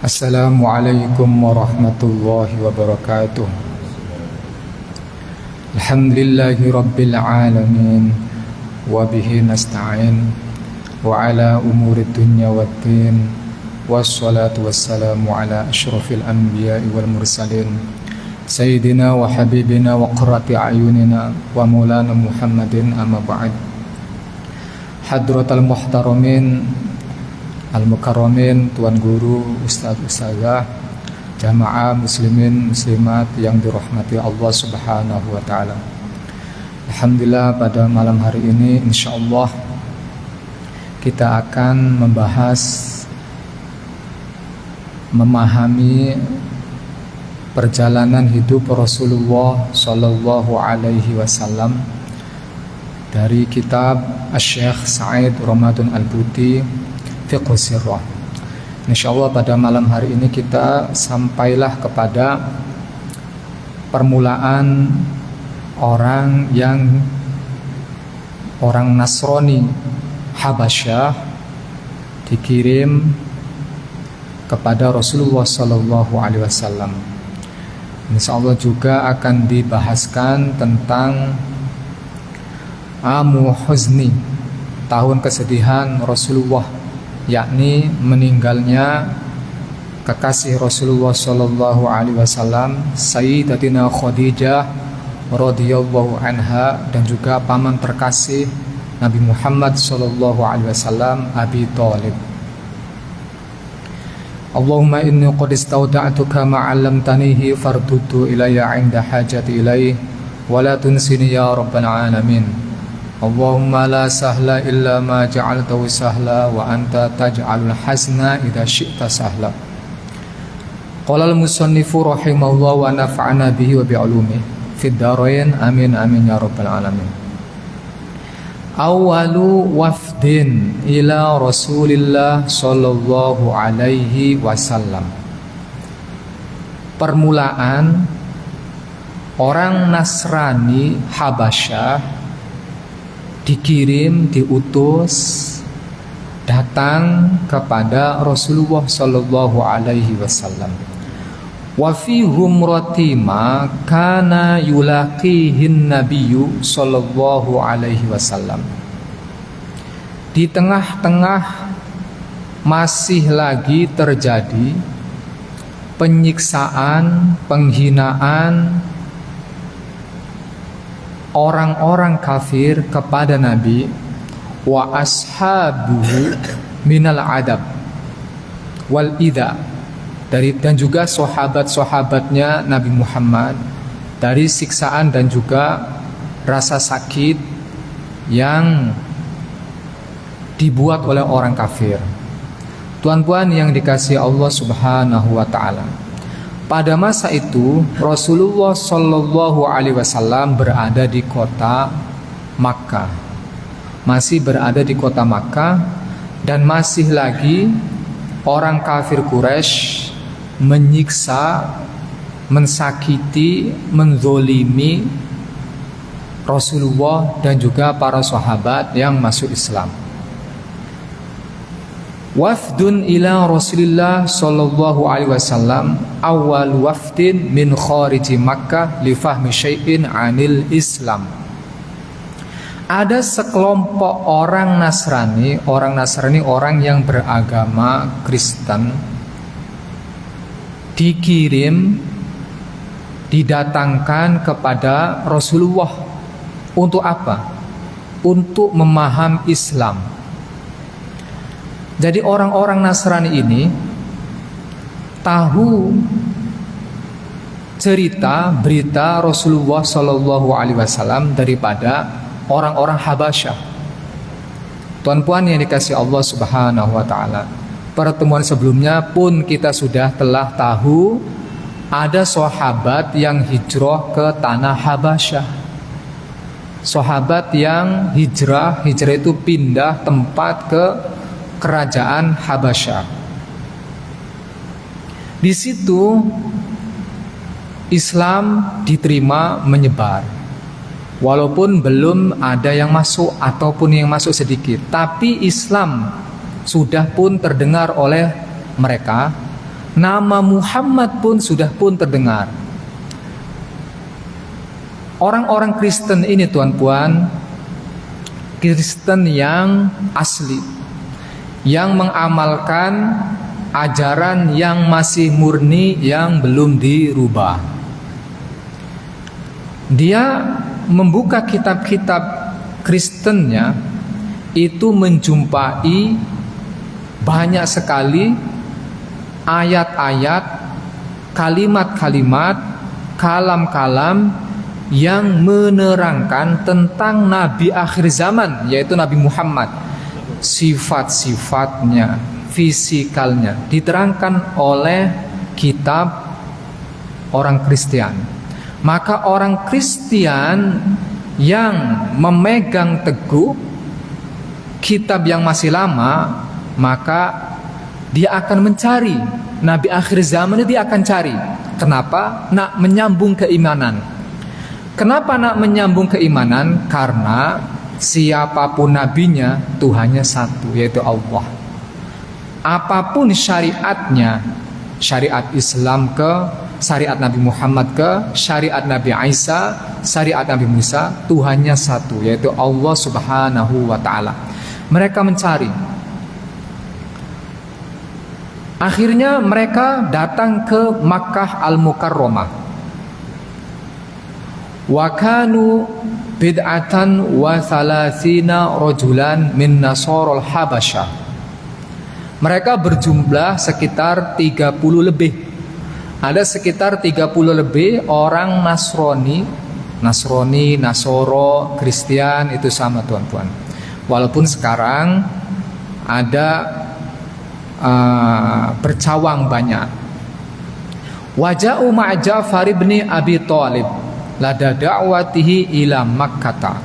Assalamualaikum warahmatullahi wabarakatuh. Alhamdulillahi rabbil alamin, wa bihi nasta'in, wa ala umuri dunya waddin, wassalatu wassalamu ala ashrafil anbiya'i wal mursalin, sayyidina wa habibina wa qurrati a'yunina wa maulana Muhammadin, amma ba'd. Hadratal muhtaramin al-mukarramin, tuan guru, ustaz-ustazah, jamaah muslimin muslimat yang dirahmati Allah Subhanahu wa taala. Alhamdulillah, pada malam hari ini insyaallah kita akan membahas memahami perjalanan hidup Rasulullah sallallahu alaihi wasallam dari kitab Asy-Syaikh Sa'id Ramadan Al-Buti Fiqh Sirrah. InsyaAllah pada malam hari ini kita sampailah kepada permulaan orang Nasrani Habasyah dikirim kepada Rasulullah Sallallahu Alaihi Wasallam. InsyaAllah juga akan dibahaskan tentang Amu Huzni, tahun kesedihan Rasulullah, yakni meninggalnya kekasih Rasulullah sallallahu alaihi wasallam Sayyidatina Khadijah radhiyallahu anha, dan juga paman terkasih Nabi Muhammad sallallahu alaihi wasallam Abi Thalib. Allahumma inni qad istawda'tuka ma 'allamtanihi farduddu ilayya 'inda hajati ilayhi wa la tunsini ya rabbal alamin. Allahumma la sahla illa ma ja'altahu sahla wa anta taj'alul hazna idza syi'ta sahla. Qala al-musannifu rahimahullah wa nafa'ana bihi wa bi'ulumihi fid dharain amin amin ya rabbal alamin. Awwalu wafdin ila Rasulillah sallallahu alaihi wasallam. Permulaan orang Nasrani Habasyah diutus datang kepada Rasulullah sallallahu alaihi wasallam. Wa fihum ratima kana yulaqihin nabiyyu sallallahu alaihi wasallam. Di tengah-tengah masih lagi terjadi penyiksaan, penghinaan orang-orang kafir kepada Nabi, wa ashabuhu minal adab wal idha, dan juga sahabat-sahabatnya Nabi Muhammad dari siksaan dan juga rasa sakit yang dibuat oleh orang kafir. Tuan-tuan yang dikasihi Allah Subhanahu wa taala, pada masa itu Rasulullah Shallallahu Alaihi Wasallam berada di kota Makkah, masih berada di kota Makkah, dan masih lagi orang kafir Quraisy menyiksa, mensakiti, menzolimi Rasulullah dan juga para sahabat yang masuk Islam. Wafdun ila Rasulillah sallallahu alaihi wasallam awal wafdin min khariji Makkah li fahmi syai'in 'anil Islam. Ada sekelompok orang Nasrani orang yang beragama Kristen didatangkan kepada Rasulullah untuk apa? Untuk memaham Islam. Jadi orang-orang Nasrani ini tahu berita Rasulullah Shallallahu Alaihi Wasallam daripada orang-orang Habasyah. Tuan-puan yang dikasihi Allah Subhanahu Wa Taala, pertemuan sebelumnya pun kita telah tahu ada sahabat yang hijrah ke tanah Habasyah. Sahabat yang hijrah itu pindah tempat ke kerajaan Habasyah. Di situ Islam diterima menyebar. Walaupun belum ada yang masuk ataupun yang masuk sedikit, tapi Islam sudah pun terdengar oleh mereka Nama Muhammad pun sudah pun terdengar. Orang-orang Kristen ini tuan-puan, Kristen yang asli, yang mengamalkan ajaran yang masih murni, yang belum dirubah. Dia membuka kitab-kitab Kristennya, itu menjumpai banyak sekali ayat-ayat, kalimat-kalimat, kalam-kalam yang menerangkan tentang Nabi akhir zaman, yaitu Nabi Muhammad. Sifat-sifatnya, fisikalnya diterangkan oleh kitab orang Kristen. Maka orang Kristen yang memegang teguh kitab yang masih lama, maka dia akan mencari Nabi akhir zaman, dia akan cari. Kenapa? Nak menyambung keimanan. Kenapa nak menyambung keimanan? Karena siapapun nabinya, Tuhannya satu, yaitu Allah. Apapun syariatnya, syariat Islam ke, syariat Nabi Muhammad ke, syariat Nabi Isa, syariat Nabi Musa, Tuhannya satu, yaitu Allah Subhanahu wa ta'ala. Mereka mencari. Akhirnya mereka datang ke Makkah Al-Mukarramah. Wa kanu bid'atan wa thalathina rajulan min nasarul Habasyah. Mereka berjumlah sekitar 30 lebih. Ada sekitar 30 lebih orang Nasrani, Nasoro, Kristen, itu sama tuan-tuan. Walaupun sekarang ada bercawang banyak. Waja'u ma'a Ja'far ibn Abi Thalib lada da'watihi ila Makkah.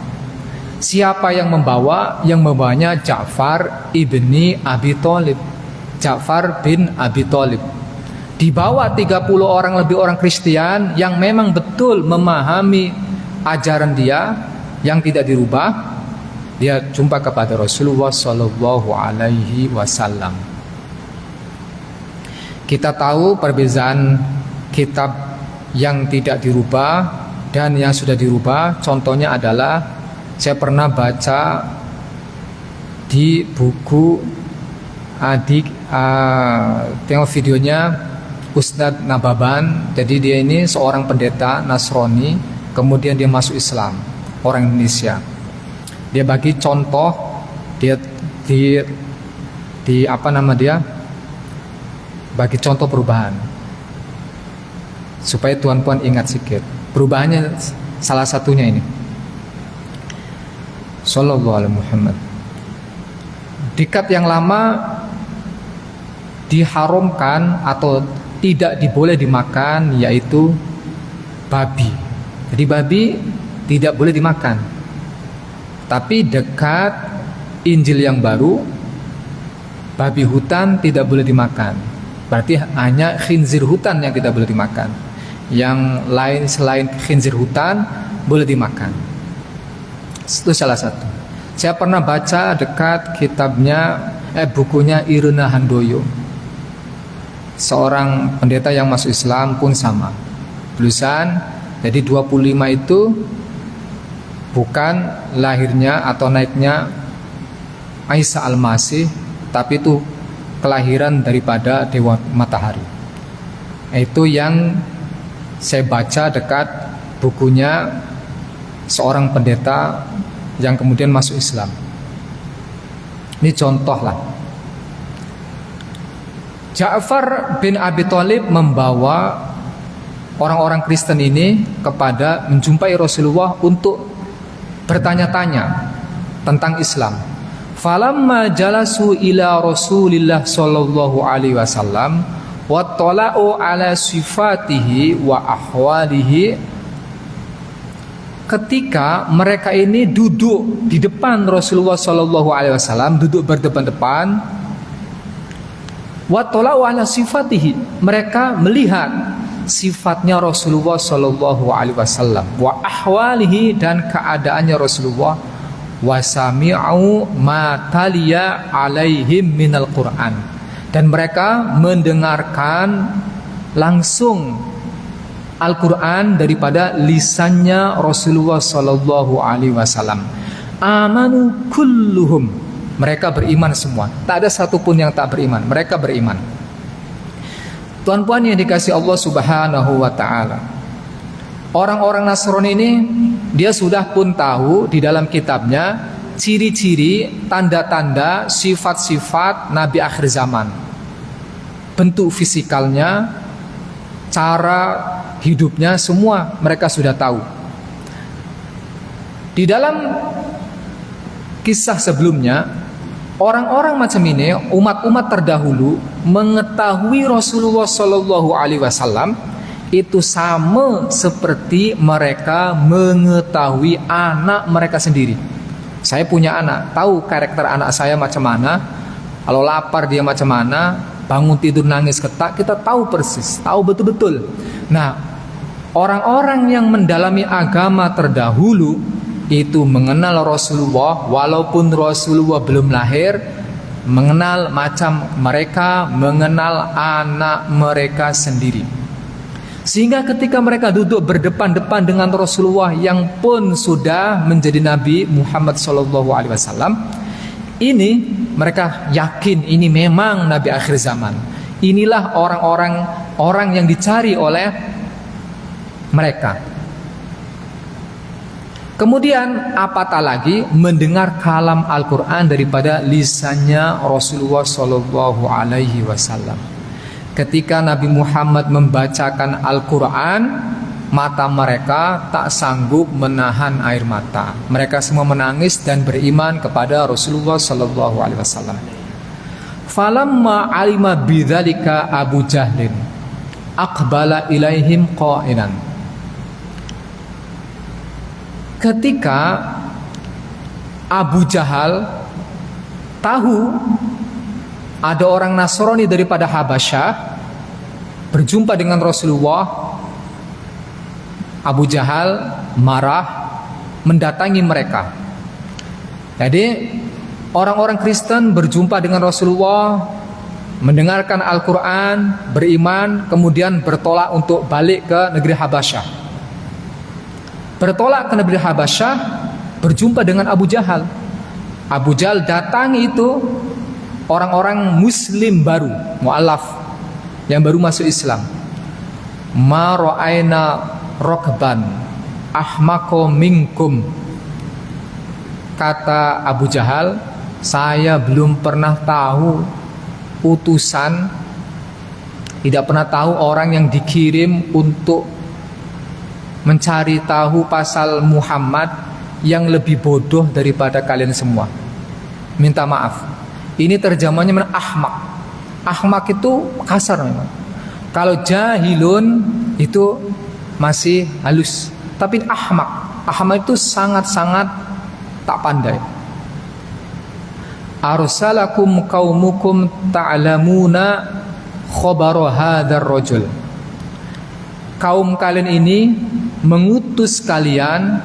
Siapa yang membawa? Yang membawanya Ja'far ibni Abi Thalib, Ja'far bin Abi Thalib. Dibawa 30 orang lebih orang Kristen yang memang betul memahami ajaran dia yang tidak dirubah. Dia jumpa kepada Rasulullah Sallallahu Alaihi Wasallam. Kita tahu perbezaan kitab yang tidak dirubah dan yang sudah dirubah. Contohnya adalah saya pernah baca di buku tengok videonya Ustadz Nababan. Jadi dia ini seorang pendeta Nasrani, kemudian dia masuk Islam, orang Indonesia. Dia bagi contoh, dia di apa nama dia? Bagi contoh perubahan supaya tuan-tuan ingat sedikit. Perubahannya salah satunya ini. Sallallahu alaihi Muhammad. Di kitab yang lama diharamkan atau tidak diboleh dimakan, yaitu babi. Jadi babi tidak boleh dimakan. Tapi dekat Injil yang baru, babi hutan tidak boleh dimakan. Berarti hanya khinzir hutan yang tidak boleh dimakan. Yang lain selain khinzir hutan boleh dimakan. Itu salah satu. Saya pernah baca dekat kitabnya bukunya Irna Handoyo. Seorang pendeta yang masuk Islam pun sama. Tulisan jadi 25 itu bukan lahirnya atau naiknya Isa Al-Masih, tapi itu kelahiran daripada Dewa Matahari. Itu yang saya baca dekat bukunya seorang pendeta yang kemudian masuk Islam. Ini contoh lah. Ja'far bin Abi Thalib membawa orang-orang Kristen ini kepada menjumpai Rasulullah untuk bertanya-tanya tentang Islam. Falamma jalasu ila Rasulillah sallallahu alaihi wasallam wa tala'u ala sifatihi wa ahwalihi. Ketika mereka ini duduk di depan Rasulullah sallallahu alaihi wasallam, duduk berdepan-depan, wa tala'u ala sifatihi, mereka melihat sifatnya Rasulullah sallallahu alaihi wasallam, wa ahwalihi, dan keadaannya Rasulullah, wasami'u ma taliya alaihim minal Qur'an, dan mereka mendengarkan langsung Al-Quran daripada lisannya Rasulullah Sallallahu Alaihi Wasallam. Amanu kulluhum, mereka beriman semua, tak ada satupun yang tak beriman, mereka beriman. Tuan-puan yang dikasih Allah Subhanahu Wa Taala, orang-orang Nasrani ini dia sudah pun tahu di dalam kitabnya ciri-ciri, tanda-tanda, sifat-sifat Nabi akhir zaman, bentuk fisikalnya, cara hidupnya, semua mereka sudah tahu. Di dalam kisah sebelumnya, orang-orang macam ini, umat-umat terdahulu mengetahui Rasulullah Shallallahu Alaihi Wasallam itu sama seperti mereka mengetahui anak mereka sendiri. Saya punya anak, tahu karakter anak saya macam mana, kalau lapar dia macam mana, bangun tidur nangis ketak, kita tahu persis, tahu betul-betul. Nah, orang-orang yang mendalami agama terdahulu itu mengenal Rasulullah walaupun Rasulullah belum lahir, mengenal macam mereka mengenal anak mereka sendiri. Sehingga ketika mereka duduk berdepan-depan dengan Rasulullah yang pun sudah menjadi Nabi Muhammad SAW, ini mereka yakin ini memang Nabi akhir zaman. Inilah orang yang dicari oleh mereka. Kemudian apatah lagi mendengar kalam Al-Quran daripada lisannya Rasulullah Sallallahu Alaihi Wasallam. Ketika Nabi Muhammad membacakan Al-Quran, mata mereka tak sanggup menahan air mata. Mereka semua menangis dan beriman kepada Rasulullah Sallallahu Alaihi Wasallam. Falamma alima bidzalika Abu Jahlin aqbala ilaihim qailan. Ketika Abu Jahal tahu ada orang Nasrani daripada Habasyah berjumpa dengan Rasulullah, Abu Jahal marah mendatangi mereka. Jadi orang-orang Kristen berjumpa dengan Rasulullah, mendengarkan Al-Quran, beriman, kemudian bertolak untuk balik ke negeri Habasyah. Bertolak ke negeri Habasyah, berjumpa dengan Abu Jahal. Abu Jahal datang itu orang-orang Muslim baru, mu'alaf, yang baru masuk Islam. Ma ra'aina rokban ahmaqo minkum. Kata Abu Jahal, saya belum pernah tahu utusan, tidak pernah tahu orang yang dikirim untuk mencari tahu pasal Muhammad yang lebih bodoh daripada kalian semua. Minta maaf. Ini terjemahannya ahmak. Ahmak itu kasar memang. Kalau jahilun itu masih halus, tapi ahmak itu sangat-sangat tak pandai. Arsalakum qaumukum ta'lamuna khabara hadzal rajul. Kaum kalian ini mengutus kalian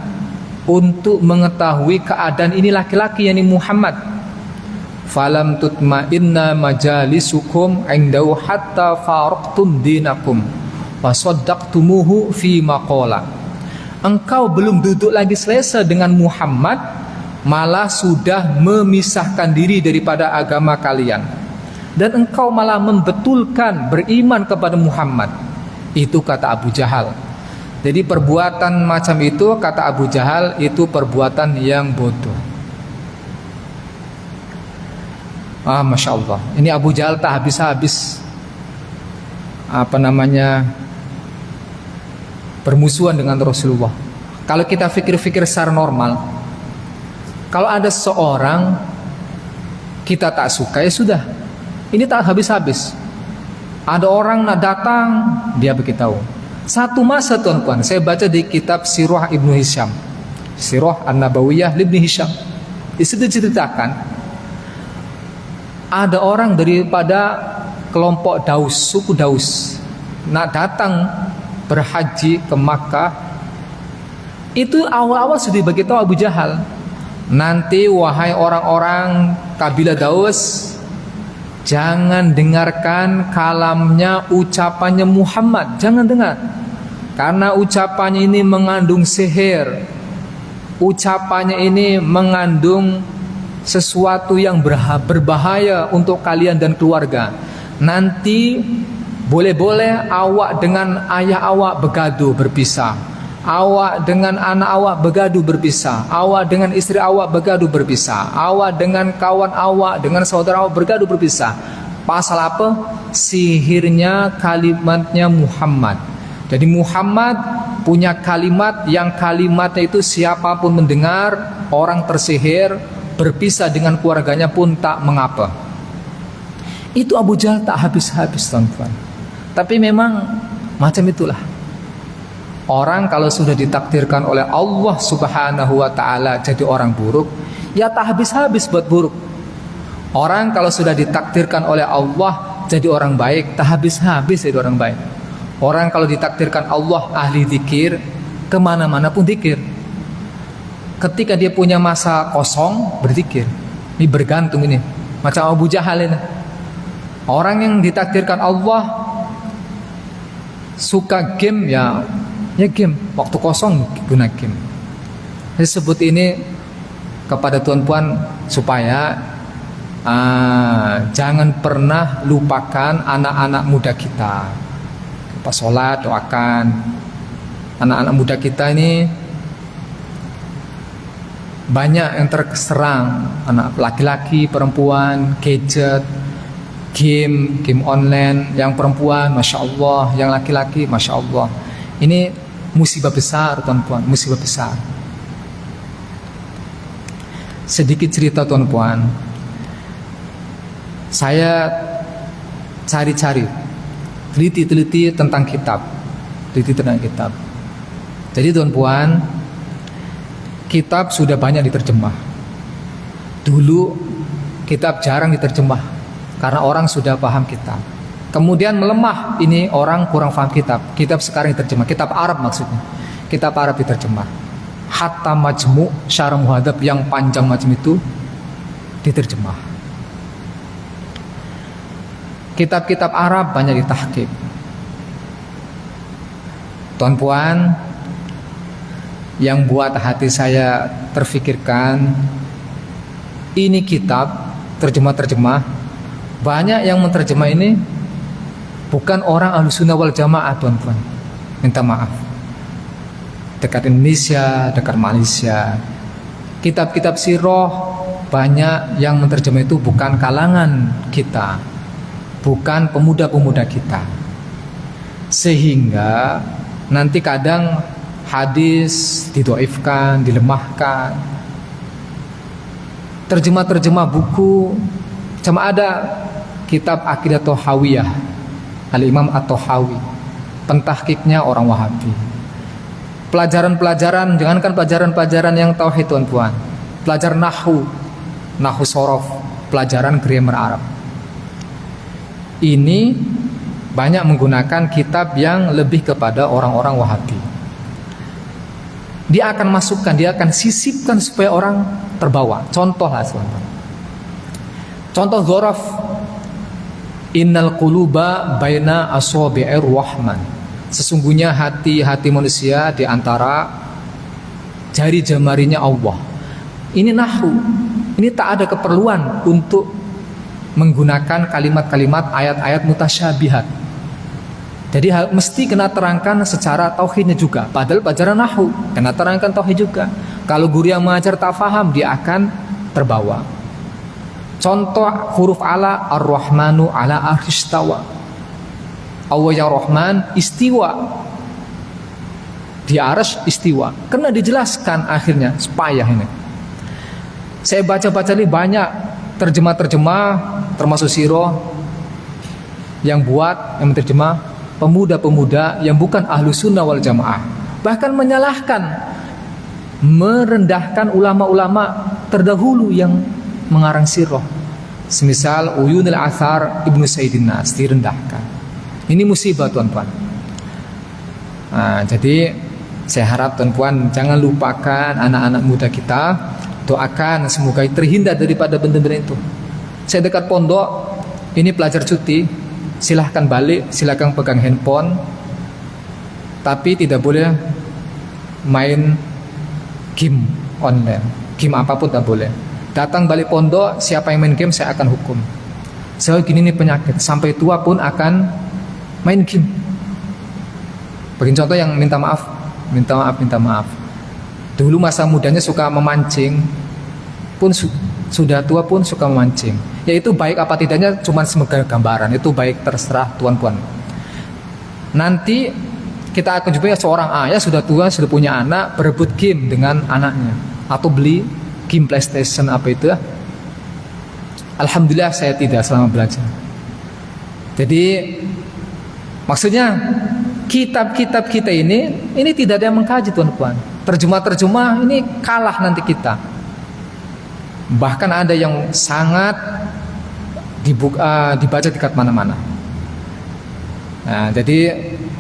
untuk mengetahui keadaan ini laki-laki, yakni Muhammad. Falam tutma'inna majalisukum indau hatta faraqtum dinakum wa saddaqtumuhu fi maqala. Engkau belum duduk lagi selesai dengan Muhammad, malah sudah memisahkan diri daripada agama kalian, dan engkau malah membetulkan beriman kepada Muhammad. Itu kata Abu Jahal. Jadi perbuatan macam itu, kata Abu Jahal, itu perbuatan yang bodoh. Masya Allah. Ini Abu Jahal tak habis-habis bermusuhan dengan Rasulullah. Kalau kita fikir-fikir secara normal, kalau ada seorang kita tak suka, ya sudah, ini tak habis-habis. Ada orang nak datang, dia beritahu. Satu masa tuan-tuan, saya baca di kitab Sirah Ibnu Hisham, Sirah An-Nabawiyah Ibnu Hisham, di situ diceritakan ada orang daripada kelompok Daus, suku Daus, nak datang berhaji ke Makkah. Itu awal-awal sudah beritahu Abu Jahal, nanti wahai orang-orang kabilah Daus, Jangan dengarkan kalamnya, ucapannya Muhammad. Jangan dengar. Karena ucapannya ini mengandung sihir. Ucapannya ini mengandung sesuatu yang berbahaya untuk kalian dan keluarga. Nanti boleh-boleh awak dengan ayah awak bergaduh berpisah, awak dengan anak awak bergaduh berpisah, awak dengan istri awak bergaduh berpisah, awak dengan kawan awak, dengan saudara awak bergaduh berpisah. Pasal apa? Sihirnya kalimatnya Muhammad. Jadi Muhammad punya kalimat yang kalimatnya itu siapapun mendengar, orang tersihir, berpisah dengan keluarganya pun tak mengapa. Itu Abu Jahal tak habis-habis, tuan-tuan. Tapi memang macam itulah. Orang kalau sudah ditakdirkan oleh Allah Subhanahu wa ta'ala jadi orang buruk, ya tak habis-habis buat buruk. Orang kalau sudah ditakdirkan oleh Allah jadi orang baik, tak habis-habis jadi orang baik. Orang kalau ditakdirkan Allah ahli zikir, kemana-mana pun zikir. Ketika dia punya masa kosong, berzikir. Ini bergantung ini. Macam Abu Jahal ini. Orang yang ditakdirkan Allah suka game, ya game. Waktu kosong guna game. Saya sebut ini kepada tuan-puan supaya jangan pernah lupakan anak-anak muda kita. Pas sholat doakan anak-anak muda kita ini. Banyak yang terserang, anak laki-laki, perempuan, gadget, game online. Yang perempuan, masya Allah, yang laki-laki, masya Allah. Ini musibah besar, tuan-puan, musibah besar. Sedikit cerita, tuan-puan. Saya cari-cari, teliti-teliti tentang kitab, Jadi, tuan-puan, kitab sudah banyak diterjemah. Dulu kitab jarang diterjemah karena orang sudah paham kitab. Kemudian melemah, ini orang kurang paham kitab. Kitab sekarang diterjemah, kitab Arab maksudnya. Kitab Arab diterjemah. Hatta Majmu' Syarah Muhadzab yang panjang macam itu diterjemah. Kitab-kitab Arab banyak ditahqiq. Tuan-puan, yang buat hati saya terfikirkan, ini kitab terjemah-terjemah, banyak yang menterjemah ini bukan orang Ahlussunnah wal Jamaah, tuan-tuan. Minta maaf. Dekat Indonesia, dekat Malaysia. Kitab-kitab sirah banyak yang menterjemah itu bukan kalangan kita, bukan pemuda-pemuda kita. Sehingga nanti kadang hadis didoifkan, dilemahkan. Terjemah-terjemah buku, cuma ada kitab Aqidah Thahawiyah Al-Imam At-Tahawi, pentahqiqnya orang Wahabi. Pelajaran-pelajaran, jangankan pelajaran-pelajaran yang tauhid, tuan-puan, pelajaran nahwu sorof, pelajaran grammar Arab. Ini banyak menggunakan kitab yang lebih kepada orang-orang Wahabi. Dia akan masukkan, dia akan sisipkan supaya orang terbawa. Contoh lah, teman-teman. Contoh dzaraf, innal quluba baina asabi'ir rahman. Sesungguhnya hati-hati manusia di antara jari jemarinya Allah. Ini nahwu. Ini tak ada keperluan untuk menggunakan kalimat-kalimat ayat-ayat mutasyabihat. Jadi mesti kena terangkan secara tauhidnya juga. Padahal pelajaran nahwu kena terangkan tauhid juga. Kalau guru yang mengajar tak faham, dia akan terbawa. Contoh huruf ala, ar-Rahmanu ala arsyistawa. Allah yang Rahman istiwa di arsy, istiwa. Kena dijelaskan akhirnya, payah ini. Saya baca-baca ini banyak terjemah-terjemah termasuk sirah yang menerjemah pemuda-pemuda yang bukan Ahlussunnah wal Jamaah, bahkan menyalahkan, merendahkan ulama-ulama terdahulu yang mengarang sirah. Semisal Uyunul Athar Ibnu Sayyidin Nas direndahkan. Ini musibah, tuan-tuan. Jadi saya harap tuan-tuan jangan lupakan anak-anak muda kita. Doakan semoga terhindar daripada benda-benda itu. Saya dekat pondok, ini pelajar cuti, silahkan balik, silahkan pegang handphone, tapi tidak boleh main game online, game apapun tak boleh. Datang balik pondok, siapa yang main game saya akan hukum. Saya gini nih penyakit, sampai tua pun akan main game. Begini contoh yang minta maaf. Dulu masa mudanya suka memancing, pun sudah tua pun suka memancing. Yaitu baik apa tidaknya cuma sebagai gambaran, itu baik terserah tuan-tuan. Nanti kita akan jumpai seorang ayah sudah tua, sudah punya anak, berebut game dengan anaknya, atau beli game PlayStation apa itu. Alhamdulillah saya tidak selama belajar. Jadi maksudnya kitab-kitab kita ini tidak ada yang mengkaji tuan-tuan. Terjemah ini kalah nanti kita. Bahkan ada yang sangat dibaca di mana-mana. Nah, jadi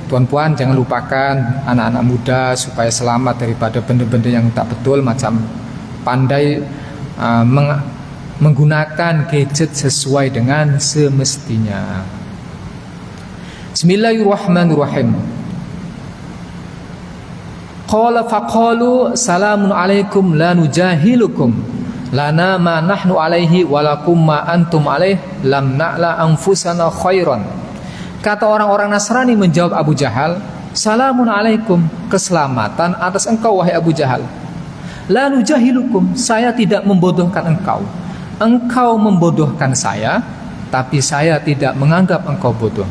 tuan-tuan jangan lupakan anak-anak muda supaya selamat daripada benda-benda yang tak betul, macam pandai menggunakan gadget sesuai dengan semestinya. Bismillahirrahmanirrahim. Qala faqalu salamun alaikum la nujahilukum lana ma nahnu alaihi walakum ma antum alaih lam na'la anfusana khairan. Kata orang-orang Nasrani menjawab Abu Jahal, salamun alaikum, keselamatan atas engkau wahai Abu Jahal. La nujahilukum, saya tidak membodohkan engkau. Engkau membodohkan saya, tapi saya tidak menganggap engkau bodoh.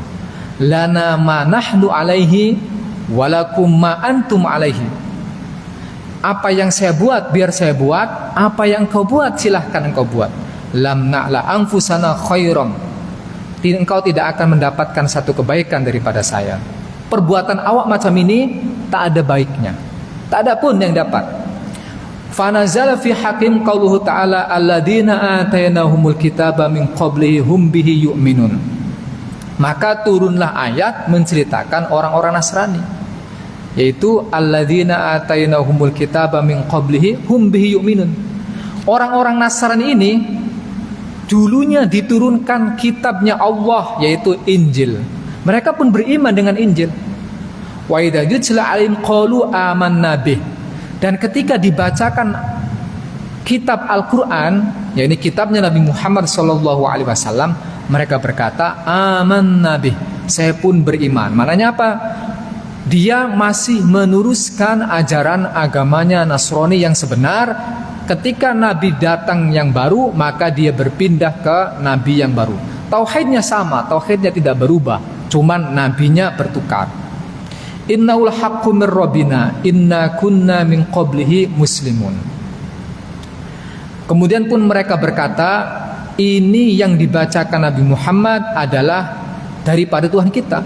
Lana ma nahnu alaihi walakum ma antum alaihi. Apa yang saya buat biar saya buat, apa yang engkau buat silahkan engkau buat. Lam na'la anfusana khairan. Engkau tidak akan mendapatkan satu kebaikan daripada saya. Perbuatan awak macam ini tak ada baiknya, tak ada pun yang dapat. Fanazala fi hakim qauluhu ta'ala alladzina atainahumul kitaba min qablihi hum bihi yu'minun. Maka turunlah ayat menceritakan orang-orang Nasrani, yaitu alladzina atainahumul kitaba min qablihi hum bihi yu'minun. Orang-orang Nasrani ini dulunya diturunkan kitabnya Allah, yaitu Injil. Mereka pun beriman dengan Injil. Wa idza yutla 'alaihim qalu amanna bih. Dan ketika dibacakan kitab Al-Quran, yakni kitabnya Nabi Muhammad SAW, mereka berkata, amanna bih, saya pun beriman. Maknanya apa? Dia masih meneruskan ajaran agamanya Nasrani yang sebenar. Ketika Nabi datang yang baru, maka dia berpindah ke Nabi yang baru. Tauhidnya sama, tauhidnya tidak berubah, cuman nabinya bertukar. Innaul haqqu mir rabbina inna kunna min qablihi muslimun. Kemudian pun mereka berkata, ini yang dibacakan Nabi Muhammad adalah daripada Tuhan kita.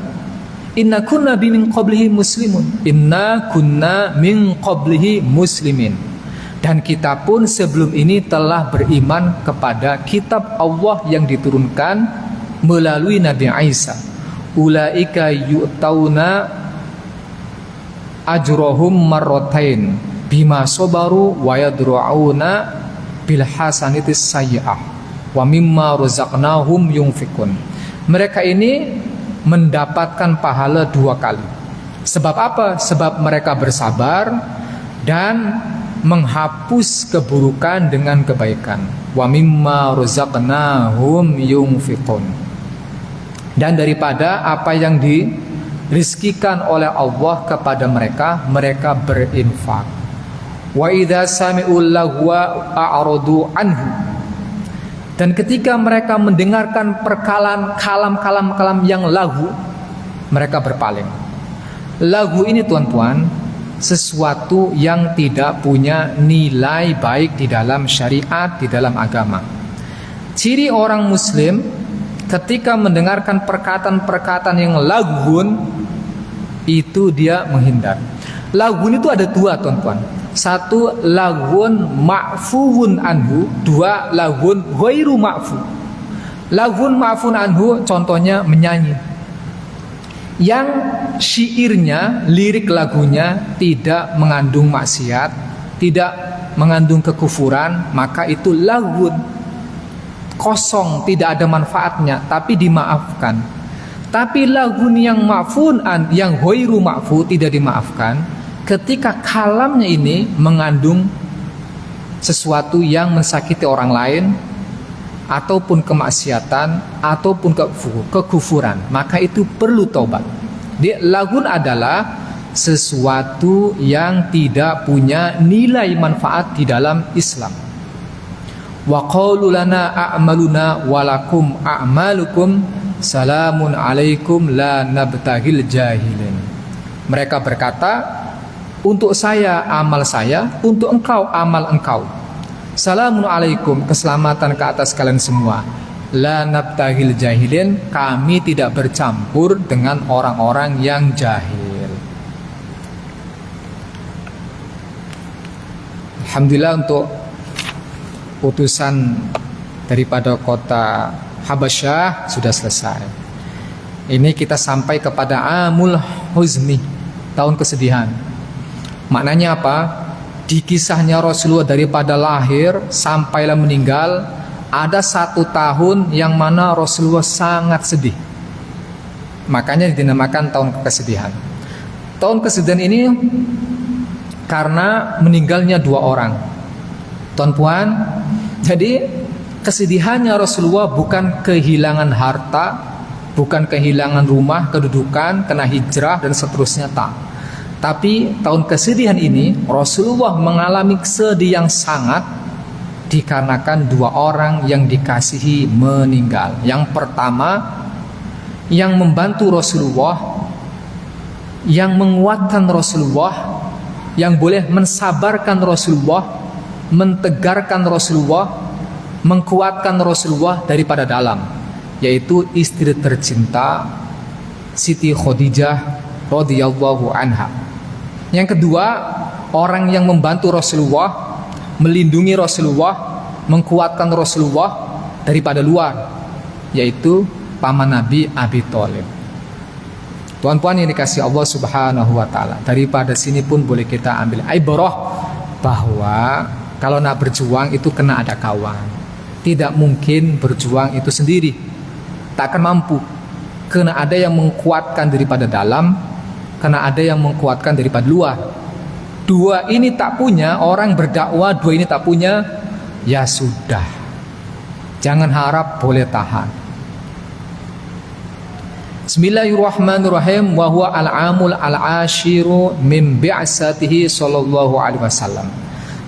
Inna kunna min qablihi muslimun. Inna kunna min qablihi muslimin. Dan kita pun sebelum ini telah beriman kepada kitab Allah yang diturunkan melalui Nabi Isa. Ulaika yu'tauna ajrohum marrotain bima sobaru wa yadru'una bil hasanitis sayyi'ah wa mimma razaqnahum yunfikun. Mereka ini mendapatkan pahala 2 kali. Sebab apa? Sebab mereka bersabar dan menghapus keburukan dengan kebaikan. Wa mimma razaqnahum yunfikun. Dan daripada apa yang dirizkikan oleh Allah kepada mereka, mereka berinfak. Wa idza sami'ul lagwa a'radu anhu. Dan ketika mereka mendengarkan kalam yang lagu, mereka berpaling. Lagu ini tuan-tuan, sesuatu yang tidak punya nilai baik di dalam syariat, di dalam agama. Ciri orang muslim ketika mendengarkan perkataan-perkataan yang lagun, itu dia menghindar. Lagun itu ada 2 tuan-tuan. 1 lagun ma'fuun anhu, 2 lagun ghairu ma'fu. Lagun ma'fuun anhu contohnya menyanyi, yang syairnya, lirik lagunya tidak mengandung maksiat, tidak mengandung kekufuran, maka itu lagun. kosong, tidak ada manfaatnya, tapi dimaafkan. Tapi lagun yang ma'fun yang ghairu ma'fu tidak dimaafkan ketika kalamnya ini mengandung sesuatu yang mensakiti orang lain, ataupun kemaksiatan, ataupun kekufuran, maka itu perlu taubat. Lagun adalah sesuatu yang tidak punya nilai manfaat di dalam Islam. Wa qalu lana a'maluna walakum a'malukum salamun alaikum la nabtahil jahilin. Mereka berkata, untuk saya amal saya, untuk engkau amal engkau. Salamun alaikum, keselamatan ke atas kalian semua. La nabtahil jahilin, kami tidak bercampur dengan orang-orang yang jahil. Alhamdulillah untuk utusan daripada kota Habasyah sudah selesai. Ini kita sampai kepada Amul Huzni, tahun kesedihan. Maknanya apa? Di kisahnya Rasulullah daripada lahir sampailah meninggal, ada 1 tahun yang mana Rasulullah sangat sedih. Makanya dinamakan tahun kesedihan. Tahun kesedihan ini karena meninggalnya 2 orang. Tuan-puan, jadi kesedihannya Rasulullah bukan kehilangan harta, bukan kehilangan rumah, kedudukan, kena hijrah dan seterusnya, tak. Tapi tahun kesedihan ini Rasulullah mengalami sedih yang sangat dikarenakan 2 orang yang dikasihi meninggal. Yang pertama, yang membantu Rasulullah, yang menguatkan Rasulullah, yang boleh mensabarkan Rasulullah, mentegarkan Rasulullah, mengkuatkan Rasulullah daripada dalam, yaitu istri tercinta Siti Khadijah radhiyallahu anha. Yang kedua, orang yang membantu Rasulullah, melindungi Rasulullah, mengkuatkan Rasulullah daripada luar, yaitu paman Nabi Abi Thalib. Tuan-puan yang dikasihi Allah Subhanahu wa taala, daripada sini pun boleh kita ambil ibrah bahwa kalau nak berjuang itu kena ada kawan. Tidak mungkin berjuang itu sendiri, tak akan mampu. Kena ada yang mengkuatkan daripada dalam, kena ada yang mengkuatkan daripada luar. 2 ini tak punya, orang berdakwah 2 ini tak punya, ya sudah, jangan harap boleh tahan. Bismillahirrahmanirrahim. Wa huwa al-amul al-ashiru min bi'satihi sallallahu alaihi wasallam.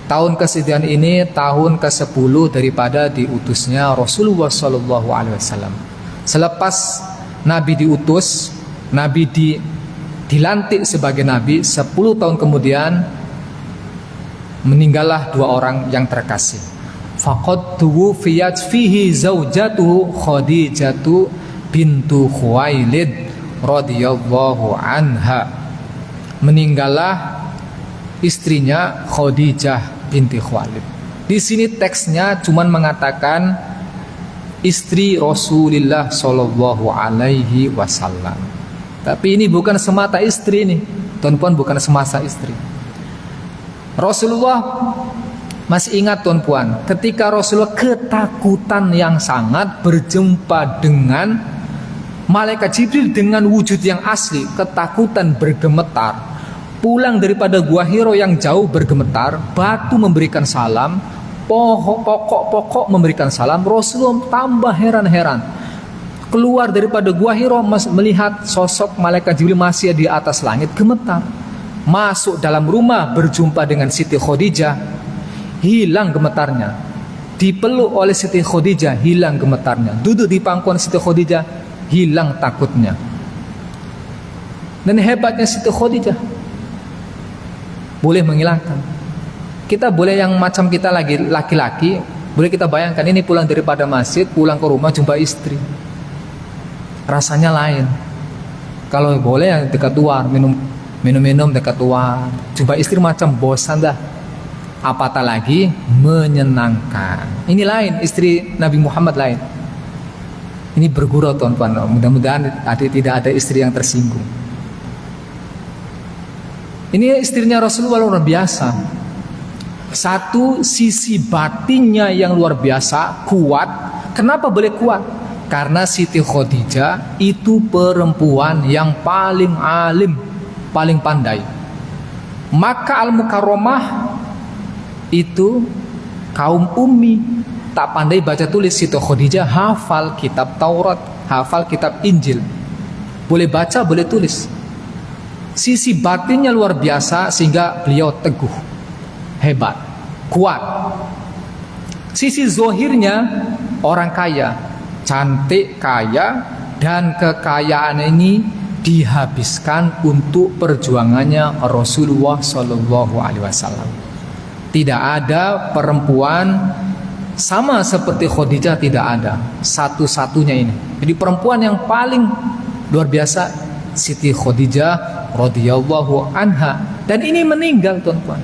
Tahun kesedihan ini tahun ke-10 daripada diutusnya Rasulullah sallallahu alaihi wasallam. Selepas Nabi diutus, Nabi dilantik sebagai Nabi, 10 tahun kemudian meninggallah 2 orang yang terkasih. Faqad tuwfiyat fihi zaujatuhu Khadijatu bintu Khuwailid radhiyallahu anha. Meninggallah istrinya Khadijah binti Khuwailid. Di sini teksnya cuman mengatakan istri Rasulullah sallallahu alaihi wasallam. Tapi ini bukan semata istri nih, tuan-puan, bukan semata istri. Rasulullah masih ingat, tuan-puan, ketika Rasulullah ketakutan yang sangat berjumpa dengan Malaikat Jibril dengan wujud yang asli, ketakutan bergemetar. Pulang daripada Gua Hiro yang jauh bergemetar, batu memberikan salam, pokok-pokok memberikan salam. Rasulullah tambah heran-heran. Keluar daripada Gua Hiro melihat sosok Malaikat Jibril masih di atas langit, gemetar. Masuk dalam rumah berjumpa dengan Siti Khadijah, hilang gemetarnya. Dipeluk oleh Siti Khadijah, hilang gemetarnya. Duduk di pangkuan Siti Khadijah, hilang takutnya. Dan hebatnya Siti Khadijah boleh menghilangkan. Kita boleh yang macam kita lagi laki-laki, boleh kita bayangkan ini pulang daripada masjid, pulang ke rumah jumpa istri, rasanya lain. Kalau boleh yang dekat luar, minum dekat luar, jumpa istri macam bosan dah. Apatah lagi menyenangkan. Ini lain, istri Nabi Muhammad lain. Ini bergurau, tuan-tuan. Mudah-mudahan tidak ada istri yang tersinggung. Ini istrinya Rasulullah luar biasa. Satu, sisi batinnya yang luar biasa, kuat. Kenapa boleh kuat? Karena Siti Khadijah itu perempuan yang paling alim, paling pandai. Maka Al-Mukarramah itu kaum ummi, tak pandai baca tulis. Siti Khadijah hafal kitab Taurat, hafal kitab Injil, boleh baca, boleh tulis. Sisi batinnya luar biasa sehingga beliau teguh, hebat, kuat. Sisi zohirnya orang kaya, cantik, kaya, dan kekayaan ini dihabiskan untuk perjuangannya Rasulullah Shallallahu Alaihi Wasallam. Tidak ada perempuan sama seperti Khadijah, tidak ada, satu-satunya ini. Jadi perempuan yang paling luar biasa Siti Khadijah radhiyallahu anha, dan ini meninggal tuan-tuan.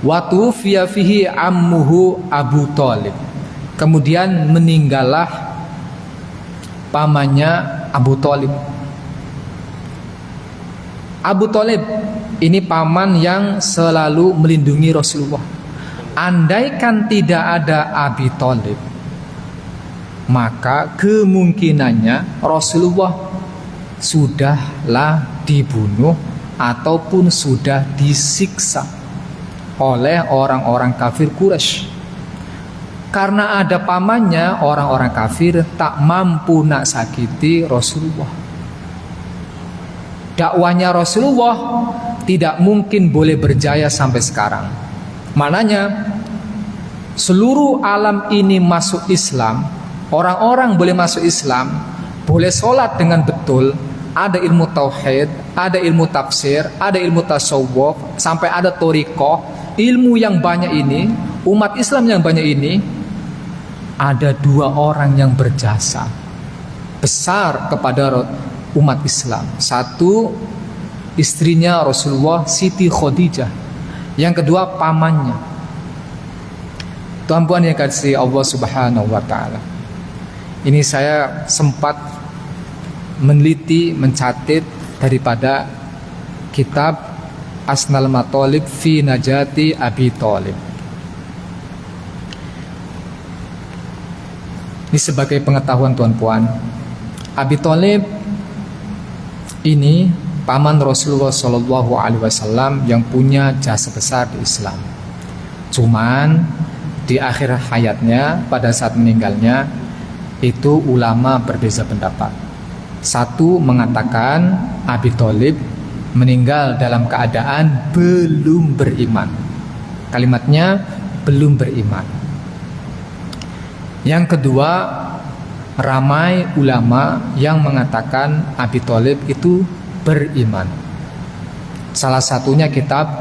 Wa tufiya fihi ammuhu Abu Thalib. Kemudian meninggallah pamannya Abu Thalib. Abu Thalib ini paman yang selalu melindungi Rasulullah. Andaikan tidak ada Abi Thalib, maka kemungkinannya Rasulullah sudahlah dibunuh ataupun sudah disiksa oleh orang-orang kafir Quraisy. Karena ada pamannya, orang-orang kafir tak mampu nak sakiti Rasulullah. Dakwanya Rasulullah tidak mungkin boleh berjaya sampai sekarang. Maknanya seluruh alam ini masuk Islam, orang-orang boleh masuk Islam, boleh sholat dengan betul, ada ilmu tauhid, ada ilmu tafsir, ada ilmu tasawuf, sampai ada thariqah. Ilmu yang banyak ini, umat Islam yang banyak ini, ada dua orang yang berjasa besar kepada umat Islam. Satu, istrinya Rasulullah, Siti Khadijah. Yang kedua, pamannya. Tuan-tuan yang kasih Allah Subhanahu wa Ta'ala, ini saya sempat meneliti, mencatat daripada kitab Asnal Mathalib fi Najati Abi Thalib. Ini sebagai pengetahuan tuan-puan, Abi Thalib ini paman Rasulullah Shallallahu Alaihi Wasallam yang punya jasa besar di Islam. Cuman di akhir hayatnya, pada saat meninggalnya, itu ulama berbeza pendapat. Satu mengatakan Abi Thalib meninggal dalam keadaan belum beriman. Kalimatnya belum beriman. Yang kedua, ramai ulama yang mengatakan Abi Thalib itu beriman. Salah satunya kitab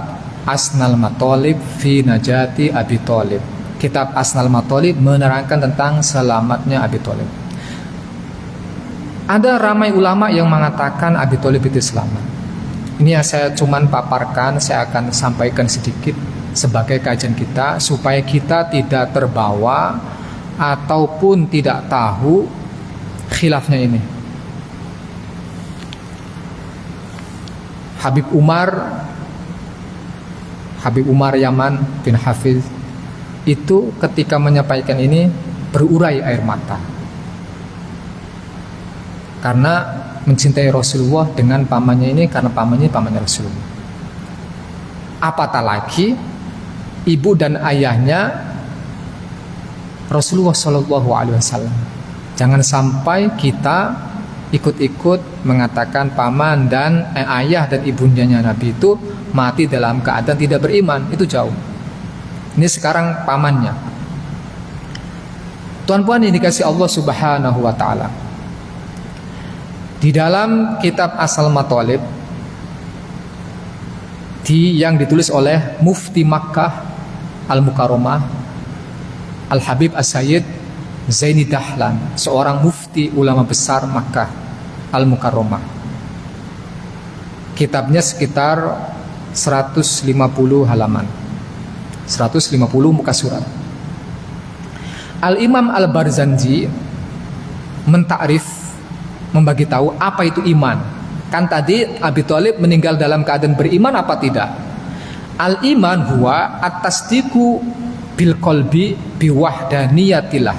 Asnal Mathalib fi Najati Abi Thalib. Kitab Asnal Mathalib menerangkan tentang selamatnya Abi Thalib. Ada ramai ulama yang mengatakan Abi Thalib itu selamat. Ini yang saya cuman paparkan, saya akan sampaikan sedikit sebagai kajian kita supaya kita tidak terbawa ataupun tidak tahu khilafnya ini. Habib Umar Yaman bin Hafiz itu ketika menyampaikan ini berurai air mata, karena mencintai Rasulullah dengan pamannya ini, karena pamannya Rasulullah. Apatah lagi ibu dan ayahnya Rasulullah Shallallahu Alaihi Wasallam. Jangan sampai kita ikut-ikut mengatakan paman dan ayah dan ibundanya Nabi itu mati dalam keadaan tidak beriman. Itu jauh. Ini sekarang pamannya. Tuan-puan yang dikasih Allah Subhanahu wa Ta'ala, di dalam kitab Asal Mathalib yang ditulis oleh Mufti Makkah Al-Mukarramah Al-Habib As-Sayyid Zaini Dahlan, seorang mufti ulama besar Makkah Al-Mukarramah. Kitabnya sekitar 150 halaman, 150 muka surat. Al-Imam Al-Barzanji mentakrif, membagi tahu apa itu iman. Kan tadi Abi Thalib meninggal dalam keadaan beriman apa tidak? Al-iman huwa at-tasdiqu bil qalbi bi wahdaniyatillah.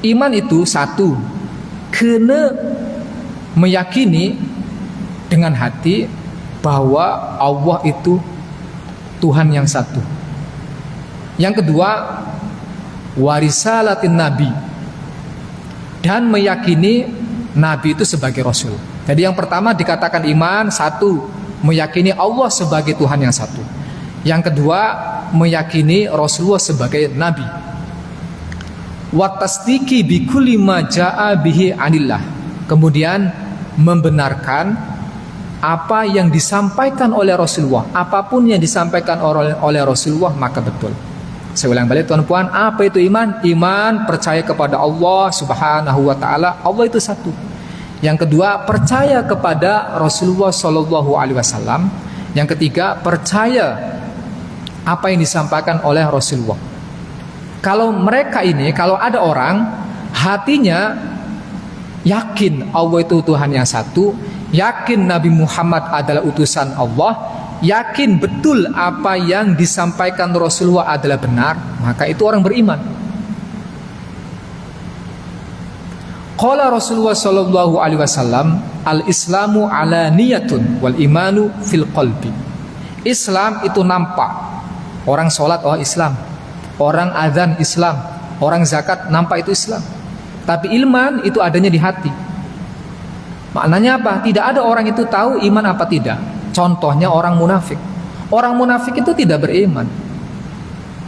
Iman itu satu, kena meyakini dengan hati bahwa Allah itu Tuhan yang satu. Yang kedua, warisalatin nabi, dan meyakini nabi itu sebagai rasul. Jadi yang pertama dikatakan iman, satu, meyakini Allah sebagai Tuhan yang satu. Yang kedua, meyakini Rasulullah sebagai nabi. Wa tasdiki bi kulli ma jaa bihi anillah. Kemudian membenarkan apa yang disampaikan oleh Rasulullah. Apapun yang disampaikan oleh Rasulullah maka betul. Saya ulang balik tuan-puan, apa itu iman? Iman percaya kepada Allah Subhanahu wa taala, Allah itu satu. Yang kedua, percaya kepada Rasulullah sallallahu alaihi wasallam. Yang ketiga, percaya apa yang disampaikan oleh Rasulullah. Kalau mereka ini, kalau ada orang hatinya yakin Allah itu Tuhan yang satu, yakin Nabi Muhammad adalah utusan Allah, yakin betul apa yang disampaikan Rasulullah adalah benar, maka itu orang beriman. Qala Rasulullah sallallahu alaihi wasallam, al-islamu alaniyatun wal imanu fil qalbi. Islam itu nampak. Orang sholat, oh Islam. Orang azan Islam, orang zakat nampak itu Islam. Tapi iman itu adanya di hati. Maknanya apa? Tidak ada orang itu tahu iman apa tidak. Contohnya orang munafik. Orang munafik itu tidak beriman.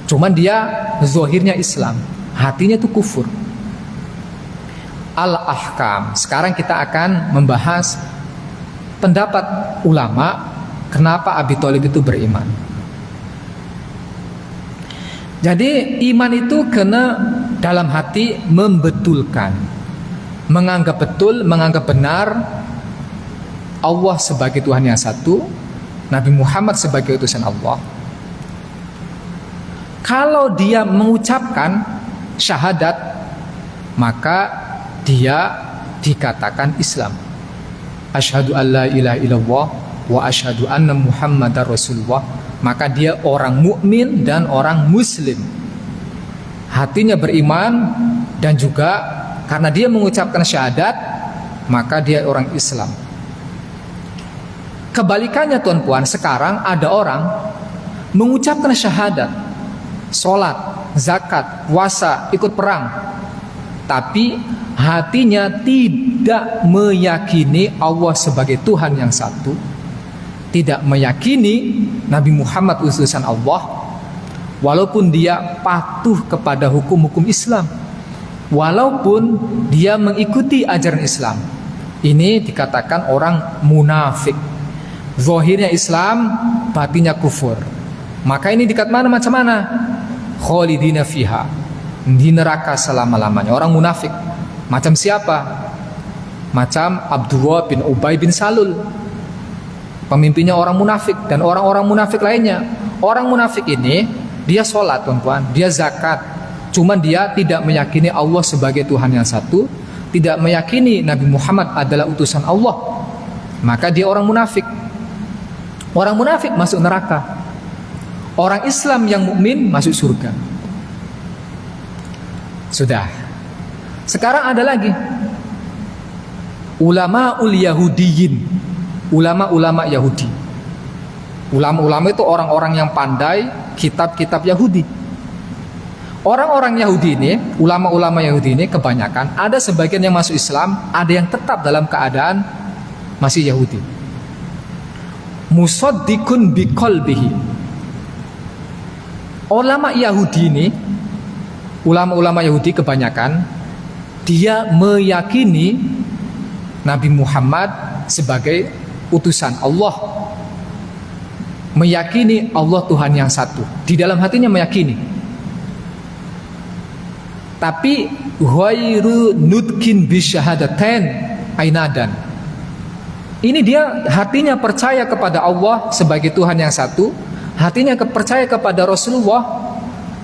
Cuman dia zahirnya Islam, hatinya itu kufur. Al-ahkam. Sekarang kita akan membahas pendapat ulama kenapa Abi Thalib itu beriman. Jadi iman itu kena dalam hati membetulkan, menganggap betul, menganggap benar Allah sebagai Tuhan yang satu, Nabi Muhammad sebagai utusan Allah. Kalau dia mengucapkan syahadat, maka dia dikatakan Islam. Asyhadu an la ilaha illallah wa asyhadu anna Muhammadar Rasulullah. Maka dia orang mukmin dan orang muslim. Hatinya beriman dan juga karena dia mengucapkan syahadat, maka dia orang Islam. Kebalikannya tuan puan, sekarang ada orang mengucapkan syahadat, sholat, zakat, puasa, ikut perang, tapi hatinya tidak meyakini Allah sebagai Tuhan yang satu, tidak meyakini Nabi Muhammad utusan Allah, walaupun dia patuh kepada hukum-hukum Islam, walaupun dia mengikuti ajaran Islam. Ini dikatakan orang munafik. Zahirnya Islam, batinnya kufur. Maka ini dikatakan macam mana? Khalidina fiha, di neraka selama-lamanya. Orang munafik. Macam siapa? Macam Abdullah bin Ubay bin Salul, pemimpinnya orang munafik, dan orang-orang munafik lainnya. Orang munafik ini dia sholat tuan-tuan, dia zakat, cuman dia tidak meyakini Allah sebagai Tuhan yang satu, tidak meyakini Nabi Muhammad adalah utusan Allah, maka dia orang munafik. Orang munafik masuk neraka. Orang Islam yang mukmin masuk surga. Sudah. Sekarang ada lagi ulamaul yahudiyin, ulama-ulama Yahudi. Ulama-ulama itu orang-orang yang pandai kitab-kitab Yahudi. Orang-orang Yahudi ini, ulama-ulama Yahudi ini kebanyakan ada sebagian yang masuk Islam, ada yang tetap dalam keadaan masih Yahudi. Musaddiqun biqalbihi. Ulama Yahudi ini, ulama-ulama Yahudi kebanyakan dia meyakini Nabi Muhammad sebagai utusan Allah, meyakini Allah Tuhan yang satu, di dalam hatinya meyakini. Tapi ghairu nutkin bisyahadatain ainadan. Ini dia hatinya percaya kepada Allah sebagai Tuhan yang satu, hatinya percaya kepada Rasulullah,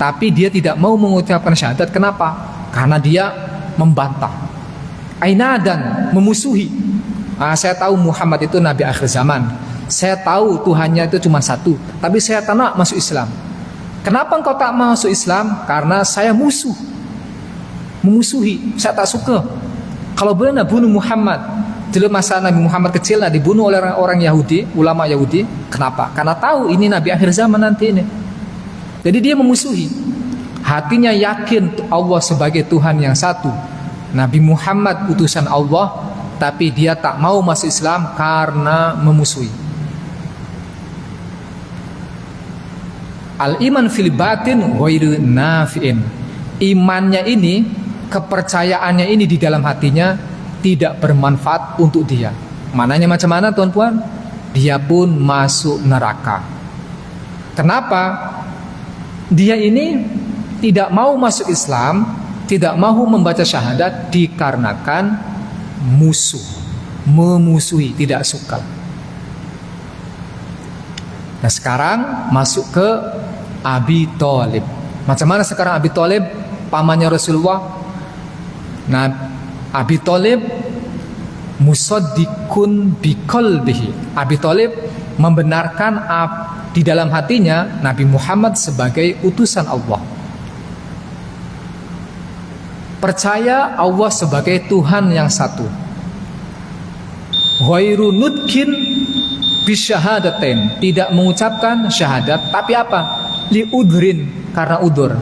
tapi dia tidak mau mengucapkan syahadat. Kenapa? Karena dia membantah. Ainadan, memusuhi. Saya tahu Muhammad itu Nabi akhir zaman. Saya tahu Tuhannya itu cuma satu, tapi saya tak nak masuk Islam. Kenapa engkau tak masuk Islam? Karena saya memusuhi, saya tak suka. Kalau boleh nak bunuh Muhammad. Dulu masa Nabi Muhammad kecil dibunuh oleh orang Yahudi, ulama Yahudi. Kenapa? Karena tahu ini Nabi akhir zaman nanti ini. Jadi dia memusuhi. Hatinya yakin Allah sebagai Tuhan yang satu, Nabi Muhammad utusan Allah, tapi dia tak mau masuk Islam karena memusuhi. Al-iman fil batin ghairu nafi'in. Imannya ini, kepercayaannya ini di dalam hatinya tidak bermanfaat untuk dia. Mananya macam mana tuan-puan? Dia pun masuk neraka. Kenapa? Dia ini tidak mau masuk Islam, tidak mau membaca syahadat dikarenakan memusuhi, tidak suka. Nah sekarang masuk ke Abi Thalib. Macam mana sekarang Abi Thalib, pamannya Rasulullah? Nah, Abi Thalib musaddiqun biqalbihi. Abi Thalib membenarkan di dalam hatinya Nabi Muhammad sebagai utusan Allah. Percaya Allah sebagai Tuhan yang satu. Ghairu nutkin bisyahadatain, tidak mengucapkan syahadat, tapi apa? Liudrin, karena udur.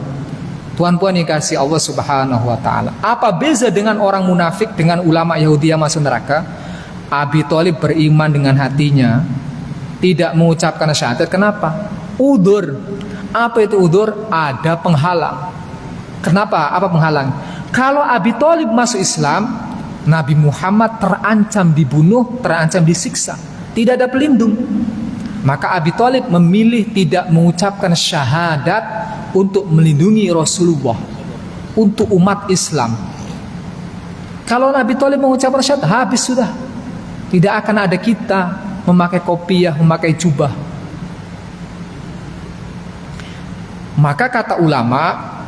Tuan-puan yang kasih Allah Subhanahu wa taala. Apa beza dengan orang munafik dengan ulama Yahudi yang masuk neraka? Abi Thalib beriman dengan hatinya, tidak mengucapkan syahadat. Kenapa? Udur. Apa itu udur? Ada penghalang. Kenapa? Apa penghalang? Kalau Abi Thalib masuk Islam, Nabi Muhammad terancam dibunuh, terancam disiksa. Tidak ada pelindung. Maka Abi Thalib memilih tidak mengucapkan syahadat untuk melindungi Rasulullah, untuk umat Islam. Kalau Nabi Thalib mengucapkan syahadat, habis sudah. Tidak akan ada kita memakai kopiah, memakai jubah. Maka kata ulama,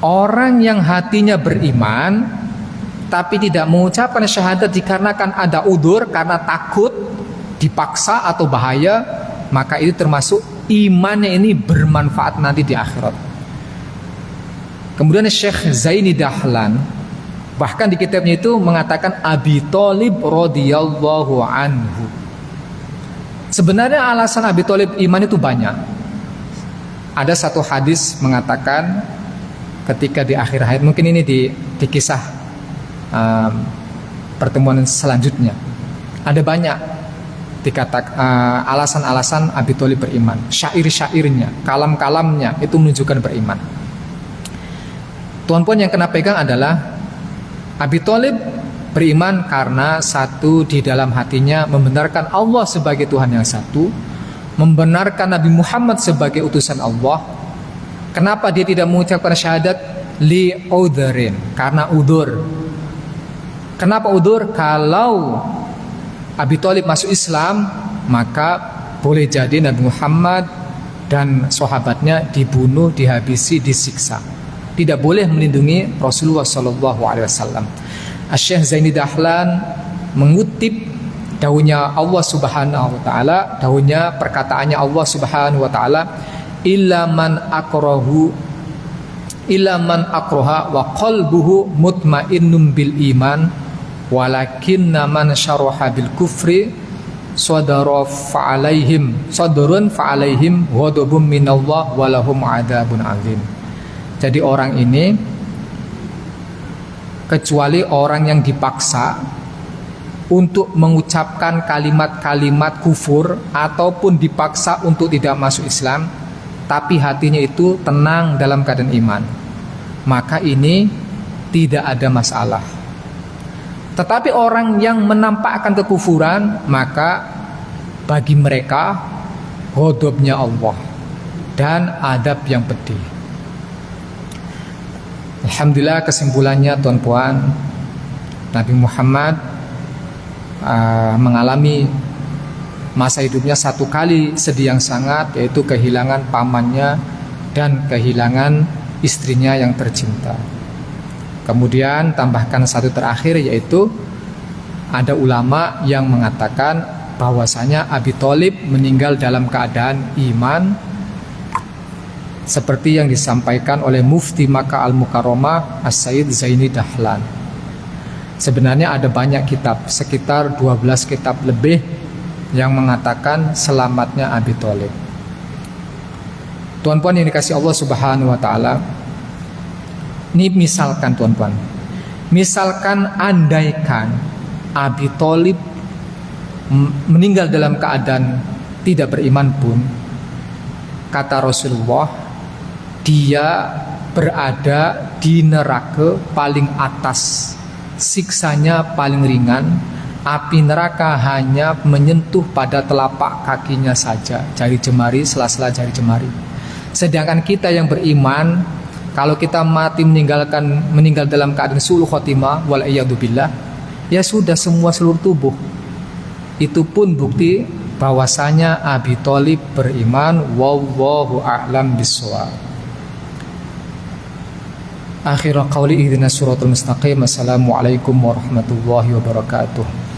orang yang hatinya beriman tapi tidak mengucapkan syahadat dikarenakan ada udzur, karena takut dipaksa atau bahaya, maka itu termasuk imannya ini bermanfaat nanti di akhirat. Kemudian Syekh Zaini Dahlan bahkan di kitabnya itu mengatakan Abi Thalib radhiyallahu anhu. Sebenarnya alasan Abi Thalib iman itu banyak. Ada satu hadis mengatakan ketika di akhir hayat, mungkin ini di kisah pertemuan selanjutnya, ada banyak dikatakan alasan-alasan Abi Thalib beriman. Syair-syairnya, kalam-kalamnya itu menunjukkan beriman. Tuan-puan yang kena pegang adalah Abi Thalib beriman karena satu, di dalam hatinya membenarkan Allah sebagai Tuhan yang satu, membenarkan Nabi Muhammad sebagai utusan Allah. Kenapa dia tidak mengucapkan syahadat? Li udhrin, karena udur. Kenapa udur? Kalau Abi Thalib masuk Islam, maka boleh jadi Nabi Muhammad dan sahabatnya dibunuh, dihabisi, disiksa. Tidak boleh melindungi Rasulullah SAW. Syekh Zaini Dahlan mengutip daunnya Allah Subhanahu wa taala, daunnya perkataannya Allah Subhanahu wa taala, illa man akraha wa qalbuhu mutmainnun bil iman walakinna man syaraha bil kufri sadrun fa'alaihim ghadabun minallah walahum adzabun azim. Jadi orang ini, kecuali orang yang dipaksa untuk mengucapkan kalimat-kalimat kufur ataupun dipaksa untuk tidak masuk Islam, tapi hatinya itu tenang dalam keadaan iman, maka ini tidak ada masalah. Tetapi orang yang menampakkan kekufuran, maka bagi mereka ghadabnya Allah dan adab yang pedih. Alhamdulillah, kesimpulannya tuan-puan, Nabi Muhammad mengalami masa hidupnya satu kali sedih yang sangat, yaitu kehilangan pamannya dan kehilangan istrinya yang tercinta. Kemudian tambahkan satu terakhir, yaitu ada ulama yang mengatakan bahwasanya Abi Thalib meninggal dalam keadaan iman seperti yang disampaikan oleh Mufti Makkah Al-Mukarramah As-Sayyid Zaini Dahlan. Sebenarnya ada banyak kitab, sekitar 12 kitab lebih yang mengatakan selamatnya Abi Thalib. Tuan-puan yang dikasih Allah Subhanahu wa taala, ini misalkan tuan-puan, misalkan andaikan Abi Thalib meninggal dalam keadaan tidak beriman pun, kata Rasulullah, dia berada di neraka paling atas, siksanya paling ringan, api neraka hanya menyentuh pada telapak kakinya saja, jari jemari, sela-sela jari jemari. Sedangkan kita yang beriman, kalau kita mati meninggal dalam keadaan su'ul khotimah, wal'iyadzubillah, ya sudah semua seluruh tubuh. Itu pun bukti bahwasanya Abi Thalib beriman. Wallahu a'lam bishawab. Akhirul qawli ihdinas siratal mustaqim. Assalamualaikum warahmatullahi wabarakatuh.